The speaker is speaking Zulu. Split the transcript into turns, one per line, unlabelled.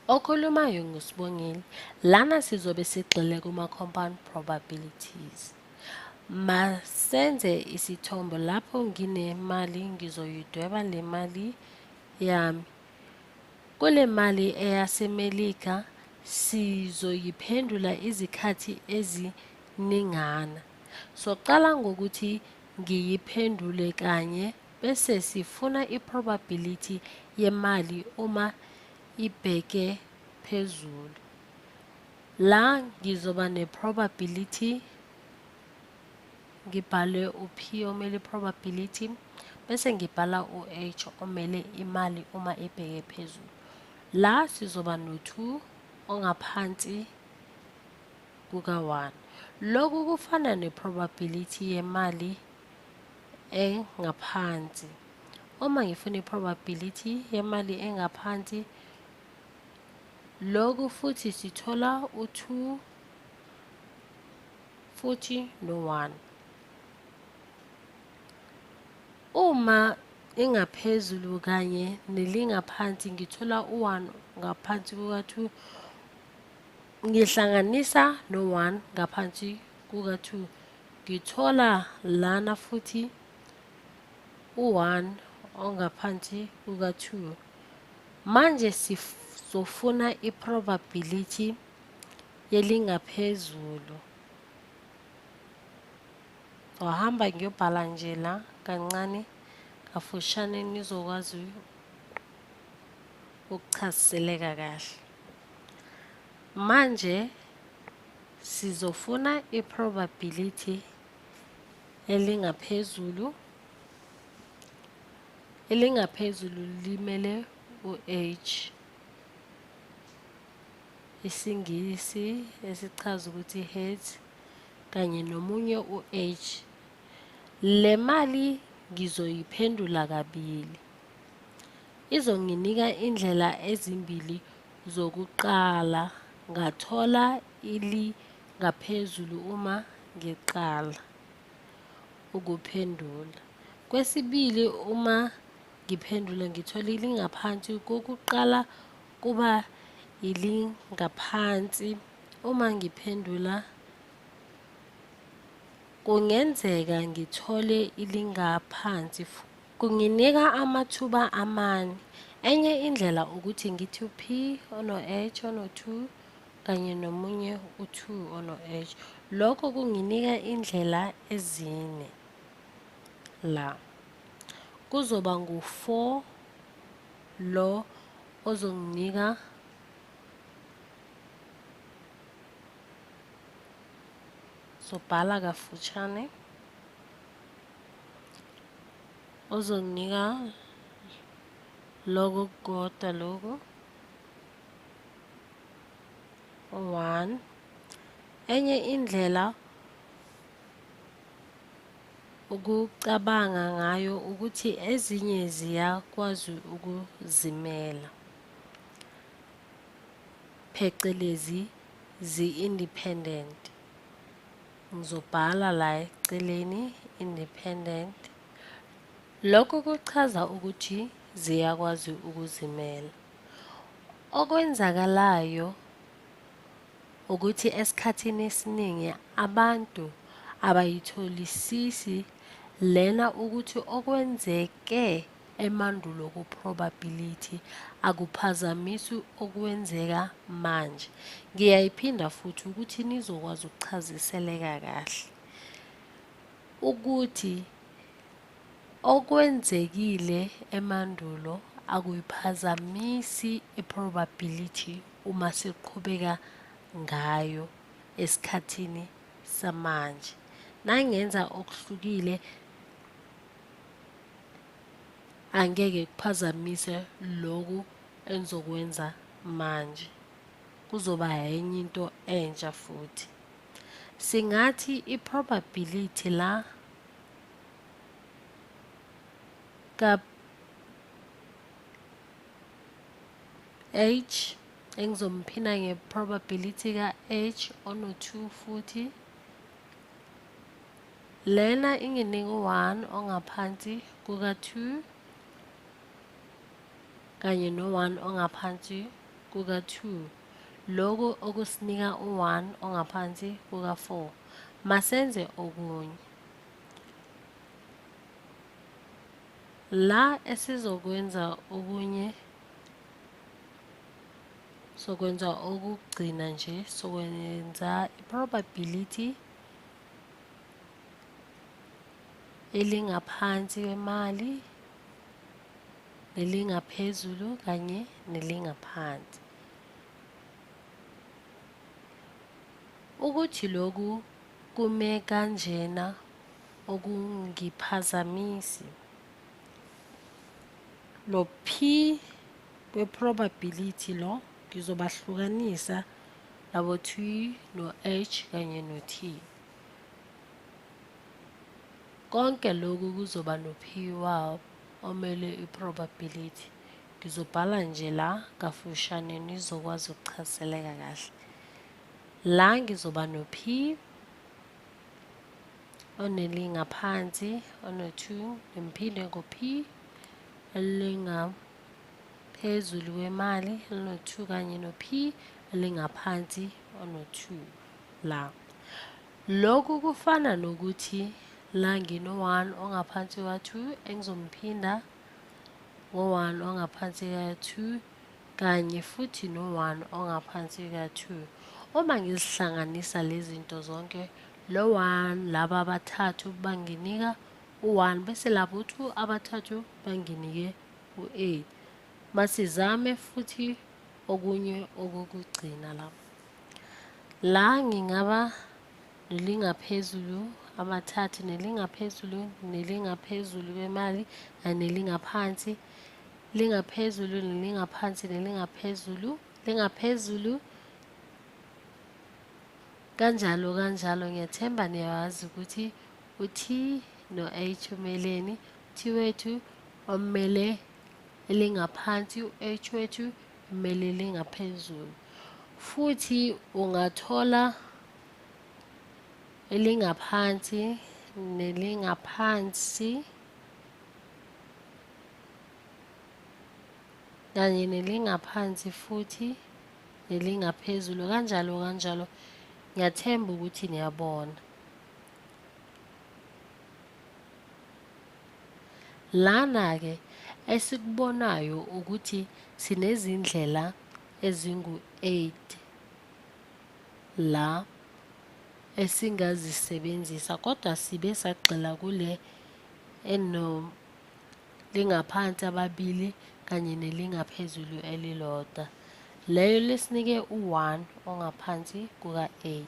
Okhulumayo nguSibongile. Lana sizobe sigxile kuma-compound probabilities. Masenze isithombo lapho nginemali ngizoyidweba le mali yami. Kule mali eyaseMelika sizoyiphendula izikhathi eziningana. Soqala ngokuthi ngiyiphendule kanye bese sifuna i-probability yemali uma ibheke phezulu. La ngizoba ne-probability ngibhale u-P omele i-probability bese ngibhala u-H omele imali uma ibheke phezulu. La sizoba no-2 ongaphansi kuka-1. Lokhu kufana ne-probability yemali engaphansi. Uma ngifuna i-probability yemali engaphansi, lokhu futhi sithola u-2 futhi no-1. Uma ingaphezulu kanye nelingaphansi ngithola u-1 ngaphansi kuka-2, ngihlanganisa no-1 ngaphansi kuka-2, ngithola lana futhi u-1 ongaphansi kuka-2. Manje sizofuna i-probability yelingaphezulu. Wahamba ngiyobhala nje la kancane kafushane nizokwazi ukuchaziseleka kahle. Manje sizofuna i-probability elingaphezulu. Elingaphezulu limele u-H. IsiNgisi esichaza ukuthi hertz kanye nomunye u-H. Le mali ngizoyiphendula kabili. Izonginika indlela ezimbili zokuqala. Ngathola ilingaphezulu uma ngiqala ukuphendula. Kwesibili uma ngiphendula ngithola ilingaphansi. Kokuqala kuba ilingaphansi. Uma ngiphendula kungenzeka ngithole ilingaphansi. Kunginika amathuba amane. Enye indlela ukuthi ngithi u-P ono-H ono-2 kanye nomunye u-2 ono-H. Lokho kunginika indlela ezine. La kuzoba ngu-4 lo ozonginika sobhala kafushane ozonginika loko kukodwa lokho u-1. Enye indlela ukucabanga ngayo ukuthi ezinye ziyakwazi ukuzimela, phecelezi zi-independent. Ngizobhala la eceleni independent. Lokho kuchaza ukuthi ziyakwazi ukuzimela. Okwenzakalayo ukuthi esikhathini esiningi abantu abayitholisisi lena ukuthi okwenzeke emandulo ku-probability akuphazamisi okwenzeka manje. Ngiyayiphinda futhi ukuthi nizokwazi ukuchaziseleka kahle ukuthi okwenzekile emandulo akuyiphazamisi i-probability uma siqhubeka ngayo esikhathini samanje. Nangenza okuhlukile angeke kuphazamise lokhu engizokwenza manje. Kuzoba enye into entsha futhi. Singathi i-probability la H engizomphina nge-probability ka-H ono-2 futhi. Lena inginika u-1 ongaphansi kuka-2 kanye no-1 ongaphansi kuka-2, lokhu okusinika u-1 ongaphansi kuka-4. Masenze okunye. La esizokwenza okunye, sokwenza okugcina nje, sokwenza i-probability elingaphansi kwemali, nelingaphezulu kanye nelingaphansi. Ukuthi lokhu kume kanjena okungiphazamisi, lo P we-probability lo ngizobahlukanisa labo T no H kanye no T. Konke lokhu kuzoba no P wawo omele i-probability. Ngizobhala nje la kafushane nizokwazi ukuchazeleka kahle. La ngizoba no P onelingaphansi ono-2, ngiphinde ngo-P elingaphezulu kwemali elino-2 kanye no-P elingaphansi ono-2 la. Lokhu kufana nokuthi la ngino-1 ongaphansi ka-2 engizomphinda ngo-1 ongaphansi ka-2 kanye futhi no-1 ongaphansi ka-2. Uma ngizihlanganisa lezi zinto zonke, lo 1 laba abathathu banginika u-1 bese labo 2 abathathu banginike u-8. Masizame futhi okunye okokugcina la. La ngingaba nelingaphezulu amathathu, nelingaphezulu, nelingaphezulu kwemali kanye nelingaphansi, lingaphezulu, nelingaphansi, nelingaphezulu, lingaphezulu, kanjalo kanjalo. Ngiyathemba niyawazi ukuthi u-T no-H umeleni. U-T wethu omele elingaphansi, u-H wethu umele elingaphezulu. Futhi ungathola elingaphansi nelingaphansi kanye nelingaphansi futhi nelingaphezulu kanjalo kanjalo. Ngiyathemba ukuthi niyabona. Lana-ke esikubonayo ukuthi sinezindlela ezingu-8 la esingazisebenzisa, kodwa sibe sagxila kule lingaphansi ababili kanye nelingaphezulu elilodwa. Leyo lesinike u-1 ongaphansi kuka-8.